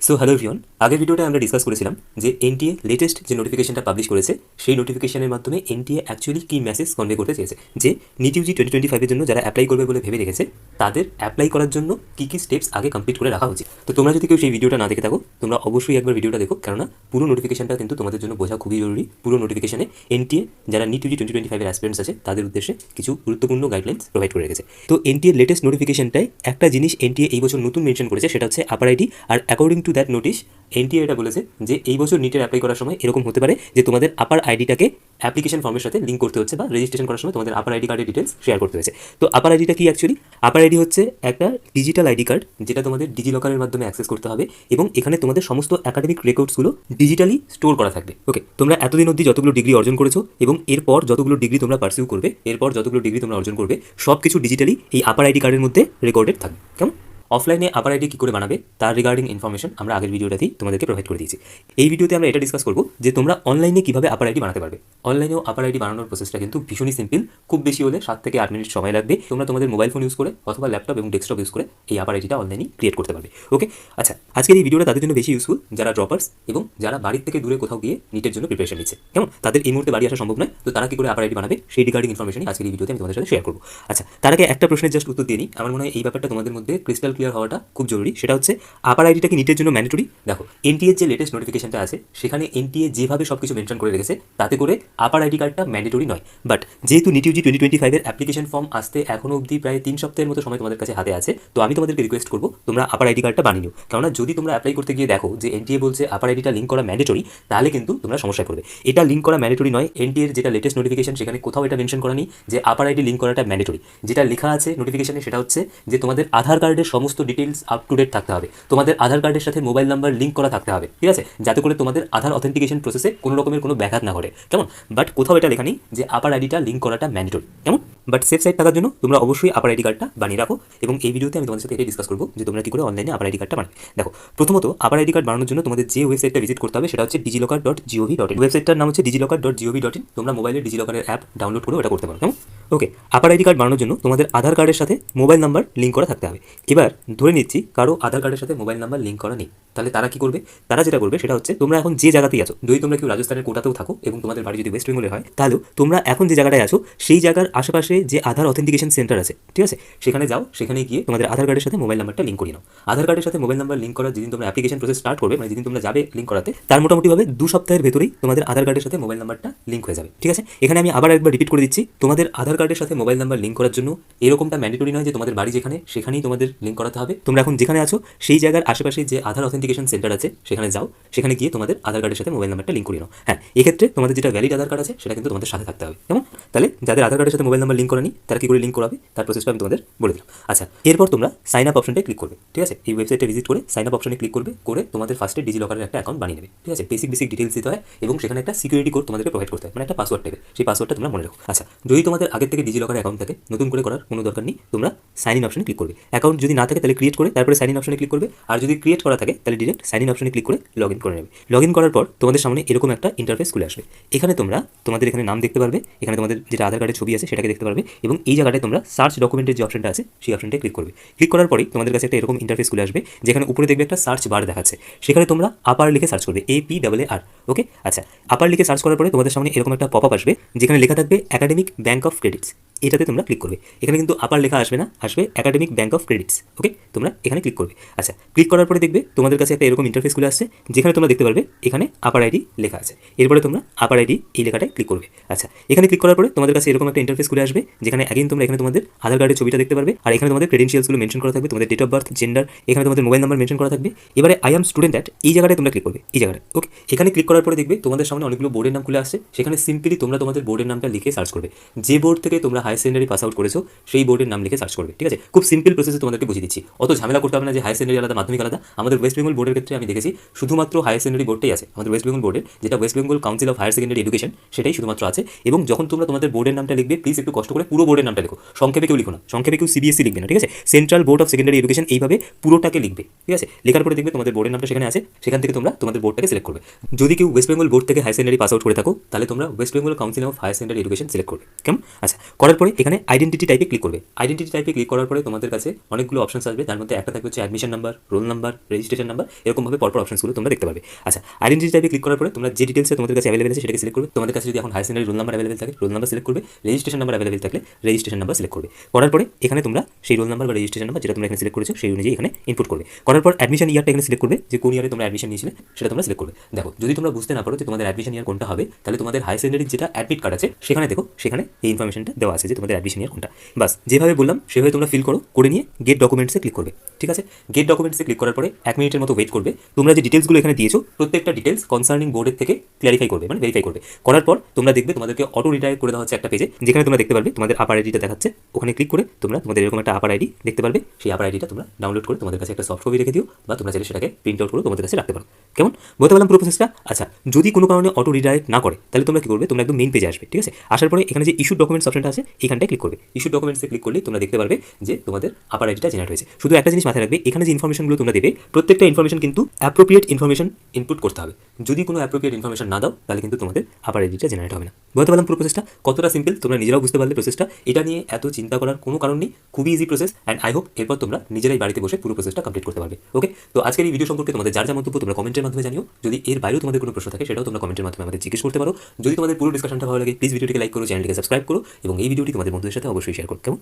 So hello everyone, আগের ভিডিওতে আমরা ডিসকাস করেছিলাম যে এনটিএ লেটেস্ট যে নোটিফিকেশনটা পাবলিশ করেছে সেই নোটিফিকেশনের মাধ্যমে এনটিএ অ্যাকচুয়ালি কি মেসেজ কনভে করতে চেয়েছে, যে নিট ইউজি 2025 এর জন্য যারা অ্যাপ্লাই করবে বলে ভেবে রেখেছে তাদের অ্যাপ্লাই করার জন্য কী কী স্টেপস আগে কমপ্লিট করে রাখা উচিত। তো তোমরা যদি কেউ সেই ভিডিওটা না দেখে থাকো, তোমরা অবশ্যই একবার ভিডিওটা দেখো, কেননা পুরো নোটিফিকেশনটা কিন্তু তোমাদের জন্য বোঝা খুবই জরুরি। পুরো নোটিফিকেশনে এনটিএ যারা নিট ইউজি 2025 এর অ্যাসপিরেন্টস আছে তাদের উদ্দেশ্যে কিছু গুরুত্বপূর্ণ গাইডলাইন্স প্রোভাইড করে রেখেছে। তো এনটিএ লেটেস্ট নোটিফিকেশনটায় একটা জিনিস এনটিএ এই বছর নতুন মেনশন করেছে, সেটা হচ্ছে আপার আইডি। আর according to that notice NTA এটা বলেছে যে এই বছর নিটের অ্যাপ্লাই করার সময় এরকম হতে পারে যে তোমাদের আপার আইডিটাকে অ্যাপ্লিকেশন ফর্মের সাথে লিঙ্ক করতে হচ্ছে, বা রেজিস্ট্রেশন করার সময় তোমাদের আপার আইডি কার্ডের ডিটেলস শেয়ার করতে হয়েছে। তো আপার আইডিটা কি অ্যাকচুয়ালি? আপার আইডি হচ্ছে একটা ডিজিটাল আইডি কার্ড যেটা তোমাদের ডিজিলকারের মাধ্যমে অ্যাক্সেস করতে হবে, এবং এখানে তোমাদের সমস্ত একাডেমিক রেকর্ডসগুলো ডিজিটালি স্টোর করা থাকবে। ওকে, তোমরা এতদিন অবধি যতগুলো ডিগ্রি অর্জন করেছো এবং এরপর যতগুলো ডিগ্রি তোমরা পার্সিউ করবে, এরপর যতগুলো ডিগ্রি তোমরা অর্জন করবে, সব কিছু ডিজিটালি এই আপার আইডি কার্ডের মধ্যে রেকর্ডেড থাকবে। কেমন? অফলাইনে আপার আইডি কী করে বানাবে তার রিগার্ডিং ইনফরমেশন আমরা আগের ভিডিওটাতেই তোমাদেরকে প্রোভাইড করে দিয়েছি। এই ভিডিওতে আমরা এটা ডিসকাস করবো যে তোমরা অনলাইনে কীভাবে আপার আইডি বানাতে পারবে। অনলাইনেও আপার আইডি বানানোর প্রসেসটা কিন্তু ভীষণই সিম্পল, খুব বেশি হলে 7 থেকে 8 মিনিট সময় লাগবে। তোমরা তোমাদের মোবাইল ফোন ইউজ করে অথবা ল্যাপটপ এবং ডেস্কটপ ইউজ করে এই আপার আইডিটা অনলাইনে ক্রিয়েট করতে পারবে। ওকে, আচ্ছা, আজকের এই ভিডিওটা তাদের জন্য বেশি ইউজফুল যারা ড্রপার্স এবং যারা বাড়ির থেকে দূরে কোথাও গিয়ে নিটের জন্য প্রিপারেশন নিচ্ছে। কেমন? তাদের এই মুহূর্তে বাড়ি আসা সম্ভব নয়, তো তারা কী করে আপার আইডি বানাবে সেই রিগার্ডিং ইনফরমেশনই আজকের এই ভিডিওতে আমি তোমাদের সাথে শেয়ার করবো। আচ্ছা, তার আগে একটা প্রশ্নের জাস্ট উত্তর দিয়ে নিই। আমার মনে হয় এই ব্যাপারটা তোমাদের মধ্যে ক্রিস্টাল ক্লিয়ার হওয়াটা খুব জরুরি। সেটা হচ্ছে আপার আইডিটা কি নিটের জন্য ম্যান্ডেটরি? দেখো, এনটিএর যে লেটেস্ট নোটিফিকেশনটা আছে সেখানে এনটিএ যেভাবে সব কিছু মেনশন করে রেখেছে তাতে করে আপার আইডি কার্ডটা ম্যান্ডেটরি নয়। বাট যেহেতু নিট ইউজি 2025 এর অ্যাপ্লিকেশন ফর্ম আসতে এখনো অবধি প্রায় 3 সপ্তাহের মতো সময় তোমাদের কাছে হাতে আছে, তো আমি তোমাদেরকে রিকোয়েস্ট করবো তোমরা আপার আইডি কার্ডটা বানিয়ে নিও। কেননা যদি তোমরা অ্যাপ্লাই করতে গিয়ে দেখো যে এনটিএ বলছে আপার আইডিটা লিঙ্ক করা ম্যান্ডেটরি, তাহলে কিন্তু তোমরা সমস্যায় পড়বে। এটা লিঙ্ক করা ম্যান্ডেটরি নয়। এনটিএর যেটা লেটেস্ট নোটিফিকেশন সেখানে কোথাও এটা মেনশন করা নেই যে আপার আইডি লিঙ্ক করাটা ম্যান্ডেটরি। যেটা লেখা আছে নোটিফিকেশনে সেটা হচ্ছে যে তোমাদের আধার কার্ডের সমস্ত ডিটেলস আপ টু ডেট থাকতে হবে, তোমাদের আধার কার্ডের সাথে মোবাইল নাম্বার লিঙ্ক করা থাকতে হবে, ঠিক আছে, যাতে করে তোমাদের আধার অথেন্টিকেশন প্রসেসে কোনো রকমের কোনো ব্যাঘাত না ঘটে। কেমন? বাট কোথাও এটা লেখা নেই যে আপার আইডিটা লিঙ্ক করাটা ম্যান্ডেটরি। কেমন? বাট সেফ সাইড থাকার জন্য তোমরা অবশ্যই আপার আইডি কার্ডটা বানিয়ে রাখো, এবং এই ভিডিওতে আমি তোমাদের সাথে এটাই ডিসকাস করবো যে তোমরা কী করে অনলাইনে আপার আইডি কার্ডটা বানাবে। দেখো, প্রথমত আপার আইডি কার্ড বানানোর জন্য তোমাদের যে ওয়েবসাইটটা ভিজিট করতে হবে সেটা হচ্ছে digilokar.gov.in। ওয়েবসাইটটার নাম হচ্ছে digilokar.gov.in। তোমরা মোবাইলে ডিজিলকারের অ্যাপ ডাউনলোড করে ওটা করতে পারো। কেমন? ওকে, আপার আইডি কার্ড বানানোর জন্য তোমাদের আধার কার্ডের সাথে মোবাইল নাম্বার লিঙ্ক করা থাকতে হবে। এবার ধরে নিচ্ছি কারো আধার কার্ডের সাথে মোবাইল নাম্বার লিঙ্ক করা নেই, তাহলে তারা কি করবে? তারা যেটা করবে সেটা হচ্ছে তোমরা এখন যে জায়গাতেই আছো, যদি তোমরা কেউ রাজস্থানের কোটাতেও থাকো এবং তোমাদের বাড়ি যদি ওয়েস্ট বেঙ্গলে হয়, তাহলেও তোমরা এখন যে জায়গাটায় আছো সেই জায়গার আশেপাশে যে আধার অথেন্টিকেশন সেন্টার আছে, ঠিক আছে, সেখানে যাও, সেখানে গিয়ে তোমাদের আধার কার্ডের সাথে মোবাইল নাম্বারটা লিঙ্ক করে নাও। আধার কার্ডের সাথে মোবাইল নাম্বার লিঙ্ক করার যেদিন তোমরা অ্যাপ্লিকেশন প্রসেস স্টার্ট করবে, মানে যেদিন তোমরা যাবে লিঙ্ক করাতে, তার মোটামুটিভাবে 2 সপ্তাহের ভেতরেই তোমাদের আধার কার্ডের সাথে মোবাইল নাম্বারটা লিঙ্ক হয়ে যাবে। ঠিক আছে, এখানে আমি আবার একবার রিপিট করে দিচ্ছি, তোমাদের আধার কার্ডের সাথে মোবাইল নাম্বার লিঙ্ক করার জন্য এরকমটা ম্যান্ডেটরি নয় যে তোমাদের বাড়ি যেখানে সেখানেই তোমাদের লিঙ্ক করাতে হবে। তোমরা এখন যেখানে আছো সেই জায়গার আশেপাশে যে আধার অথেন্টিকেশন সেন্টার আছে সেখানে যাও, সেখানে গিয়ে তোমাদের আধার কার্ডের সাথে মোবাইল নাম্বারটা লিঙ্ক করে নাও। হ্যাঁ, এক্ষেত্রে তোমাদের যেটা ভ্যালিড আধার কার্ড আছে সেটা কিন্তু তোমাদের সাথে থাকতে হবে। কেমন? তাহলে যাদের আধার কার্ডের সাথে মোবাইল নাম্বার লিঙ্ক করা নেই তারা কি করে লিঙ্ক করাবে তার প্রসেসটা আমি তোমাদের বলে দিলাম। আচ্ছা, এরপর তোমরা সাইন আপ অপশনটায় ক্লিক করবে। ঠিক আছে, এই ওয়েবসাইটে ভিজিট করে সাইন আপ অপশনে ক্লিক করবে, করে তোমাদের ফার্স্টে ডিজিলকারের একটা অ্যাকাউন্ট বানিয়ে নেবে। ঠিক আছে, বেসিক ডিটেলস দিতে হয় এবং সেখানে একটা সিকিউরিটি কোড তোমাদেরকে প্রোভাইড করতে হয়, মানে একটা পাসওয়ার্ড টাইপের। সেই পাসওয়ার্ডটা তোমরা মনে রাখো। আচ্ছা, যদি তোমাদের আগের থেকে ডিজিলকার অ্যাকাউন্ট থাকে, নতুন করে করার কোনো দরকার নেই, তোমরা সাইন ইন অপশনে ক্লিক করবে। অ্যাকাউন্ট যদি না থাকে তাহলে ক্রিয়েট করে তারপরে সাইন ইন অপশনে ক্লিক করবে, আর যদি ক্রিয়েট করা থাকে তাহলে ডিরেক্ট সাইন ইন অপশনে ক্লিক করে লগ ইন করে নেবে। লগ ইন করার পর তোমাদের সামনে এরকম একটা ইন্টারফেস খুলে আসবে। এখানে তোমরা তোমাদের এখানে নাম দেখতে পারবে, এখানে তোমাদের যেটা আধার কার্ডের ছবি আছে সেটাকে দেখতে পারবে, এবং এই জায়গাটায় তোমরা সার্চ ডকুমেন্টের যে অপশনটা আছে সেই অপশনটায় ক্লিক করবে। ক্লিক করার পরেই তোমাদের কাছে একটা এরকম ইন্টারফেস খুলে আসবে, যেখানে উপরে দেখবে একটা সার্চ বার দেখাচ্ছে, সেখানে তোমরা আপার লিখে সার্চ করবে, APAAR। ওকে, আচ্ছা, আপার লিখে সার্চ করার পরে তোমাদের সামনে এরকম একটা পপ আপ আসবে যেখানে লেখা থাকবে একাডেমিক ব্যাংক অফ ক্রেডিটস। এটাতে তোমরা ক্লিক করবে। এখানে কিন্তু আপার লেখা আসবে না, আসবে একাডেমিক ব্যাংক অফ ক্রেডিটস। ওকে, তোমরা এখানে ক্লিক করবে। আচ্ছা, ক্লিক করার পরে দেখবে তোমাদের কাছে একটা এরকম ইন্টারফেস খুলে আসছে, যেখানে তোমরা দেখতে পারবে এখানে আপার আইডি লেখা আছে। এরপরে তোমরা আপার আইডি এই লেখাটায় ক্লিক করবে। আচ্ছা, এখানে ক্লিক করার পরে তোমাদের কাছে এরকম একটা ইন্টারফেস খুলে আসবে, যেখানে অ্যাগেন তোমরা এখানে তোমাদের আধার কার্ডের ছবিটা দেখতে পারবে, আর এখানে তোমাদের ক্রেডেনশিয়ালসগুলো মেনশন করা থাকবে, তোমাদের ডেট অফ বার্থ, জেন্ডার, এখানে তোমাদের মোবাইল নাম্বার মেনশন করা থাকবে। এবারে আই এম স্টুডেন্ট অ্যাট এই জায়গাটায় তোমরা ক্লিক করবে, এই জায়গাটায়। ওকে, এখানে ক্লিক করার পরে দেখবে তোমাদের সামনে অনেকগুলো বোর্ডের নাম খুলে আসছে, সেখানে সিম্পলি তোমরা তোমাদের বোর্ডের নামটা লিখে সার্চ করবে। যে বোর্ড থেকে তোমরা হায়ার সেকেন্ডারি পাস আউট করেছো সেই বোর্ডের নাম লিখে সার্চ করবে। ঠিক আছে, খুব সিম্পল প্রসেসে তোমাদেরকে বুঝিয়ে দিচ্ছি, অত ঝামেলা করতে হবে না যে হায়ার সেকেন্ডারি আলাদা মাধ্যমিক আলাদা। আমাদের ওয়েস্ট বেঙ্গল বোর্ডের ক্ষেত্রে আমি দেখেছি শুধুমাত্র হায়ার সেকেন্ডারি বোর্ডটাই আছে, আমাদের ওয়েস্ট বেঙ্গল বোর্ডের যেটা West Bengal council of higher secondary education সেটাই শুধুমাত্র আছে। এবং যখন তোমরা তোমাদের বোর্ডের নামটা লিখবে প্লিজ একটু কষ্ট করে পুরো বোর্ডের নামটা লিখো, সংক্ষেপে কেউ লিখো না, সংক্ষেপে কেউ সিবিএসসি লিখবে না। ঠিক আছে, central board of secondary education এইভাবে পুরোটাকে লিখবে। ঠিক আছে, লেখার পরে দেখবে তোমাদের বোর্ডের নামটা সেখানে আছে, সেখান থেকে তোমরা তোমাদের বোর্ডটাকে সিলেক্ট করবে। যদি কেউ ওয়েস্ট বেঙ্গল বোর্ড থেকে হায়ার সেকেন্ডারি পাস আউট করে থাকো তাহলে তোমরা West Bengal council of higher secondary education select করবে। কেমন? আচ্ছা, করার পরে এখানে আইডেন্টিটি টাইপে ক্লিক করবে। আইডেন্টিটি টাইপে ক্লিক করার পরে তোমাদের কাছে অনেকগুলো অপশন অপশনস আসবে, তার মধ্যে একটা থাকবে হচ্ছে admission number, roll number, registration number, এরকমভাবে পরপর অপশনসগুলো তোমরা দেখতে পাবে। আচ্ছা, আইডেন্টিটি টাইপে ক্লিক করার পরে তোমরা যে ডিটেলসে তোমাদের কাছে অ্যাভেলেবল আছে সেটাকে সিলেক্ট করবে। তোমাদের কাছে যদি এখন higher secondary roll number available থাকে, রোল নাম্বার সিলেক্ট করবে। রেজিস্ট্রেশন নাম্বার অ্যাভেলেবল থাকলে রেজিস্ট্রেশন নাম্বার সিলেক্ট করবে। করার পরে এখানে তোমরা সেই রোল নাম্বার বা রেজিস্ট্রেশন নাম্বার যেটা তোমরা এখানে সিলেক্ট করেছো সেই অনুযায়ী এখানে ইনপুট করবে। করার পর অ্যাডমিশন ইয়ারটা এখানে সিলেক্ট করবে, যে কোন ইয়ারে তোমরা অ্যাডমিশন নিয়েছিলে সেটা তোমরা সিলেক্ট করবে। দেখো, যদি তোমরা বুঝতে না পারো যে তোমাদের অ্যাডমিশন ইয়ার কোনটা হবে, তাহলে তোমাদের হায়ার সেকেন্ডারির যেটা অ্যাডমিট কার্ড আছে সেখানে দেখো, সেখানে এই ইনফরমেশনটা দেওয়া আছে যে তোমাদের অ্যাডমিশন ইয়ার কোনটা। বাস যেভাবে বললাম সেভাবে তোমরা ফিল করো, করে নিয়ে গেট ডকুমেন্টসে ক্লিক করবে। ঠিক আছে, গেট ডকুমেন্টসে ক্লিক করার পরে 1 মিনিটের মতো ওয়েট করবে। তোমরা যে ডিটেলসগুলো এখানে দিয়েছো প্রত্যেকটা ডিটেলস কনসার্নিং বোর্ডের থেকে ক্লিয়ারিফাই করবে, মানে ভেরিফাই করবে। করার পর তোমরা দেখবে তোমাদেরকে অটো রিডাইরেক্ট করে দেওয়া হচ্ছে একটা পেজে, যেখানে তোমরা দেখতে পারবে তোমাদের আপার আইডিটা দেখাচ্ছে। ওখানে ক্লিক করে তোমরা তোমাদের এরকম একটা আপার আইডি দেখতে পারবে। সেই আপার আইডিটা তোমরা ডাউনলোড করে তোমাদের কাছে একটা সফট কপি রেখে দিও, বা তোমরা চাইলে সেটাকে প্রিন্ট আউট করে তোমাদের কাছে রাখতে পারো। কেমন বলতে পারলাম পুরো প্রসেসটা? আচ্ছা, যদি কোনো কারণে অটো রিডাইরেক্ট না করে তাহলে তোমরা কি করবে, তোমরা একদম মেইন পেজে আসবে। ঠিক আছে, আসার পরে এখানে যে ইস্যু ডকুমেন্টস অপশনটা আছে এখানটায় ক্লিক করবে। ইস্যু ডকুমেন্টসে ক্লিক করলে তোমরা দেখতে পারবে যে তোমাদের আপার আইডিটা জেনারেট হয়েছে। শুধু একটা জিনিস মাথায় রাখবে, এখানে যে ইনফরমেশনগুলো তোমরা দেবে প্রত্যেকটা ইনফরমেশন কিন্তু অ্যাপ্রোপ্রিয়েট ইনফরমেশন ইনপুট করতে হবে। যদি কোনো অ্যাপ্রোপ্রিয়েট ইনফরমেশন না দাও তাহলে কিন্তু তোমাদের আপার আইডিটা জেনারেট হবে না। বলতে পারলাম পুরো প্রসেসটা কতটা সিম্পল, তোমরা নিজেরাও বুঝতে পারলে প্রসেসটা। এটা নিয়ে এত চিন্তা করার কোনো কারণ নেই, খুবই easy process. And I hope এরপর তোমরা নিজেরাই বাড়িতে বসে পুরো প্রসেসটা কমপ্লিট করতে পারবে। ওকে, তো আজকের এই ভিডিও সম্পর্কে তোমাদের যার যা মন্তব্য তোমরা কমেন্টের মাধ্যমে জানিও। যদি এর বাইরেও তোমাদের কোনো প্রশ্ন থাকে সেটাও তোমরা কমেন্টের মাধ্যমে আমাদের জিজ্ঞেস করতে পারো। যদি তোমাদের পুরো ডিসকাশনটা ভালো লাগে প্লিজ ভিডিওটিকে লাইক করো, চ্যানেলটিকে সাবস্ক্রাইব করো এবং এই ভিডিওটি তোমাদের বন্ধুদের সাথে অবশ্যই শেয়ার করো। কেমন?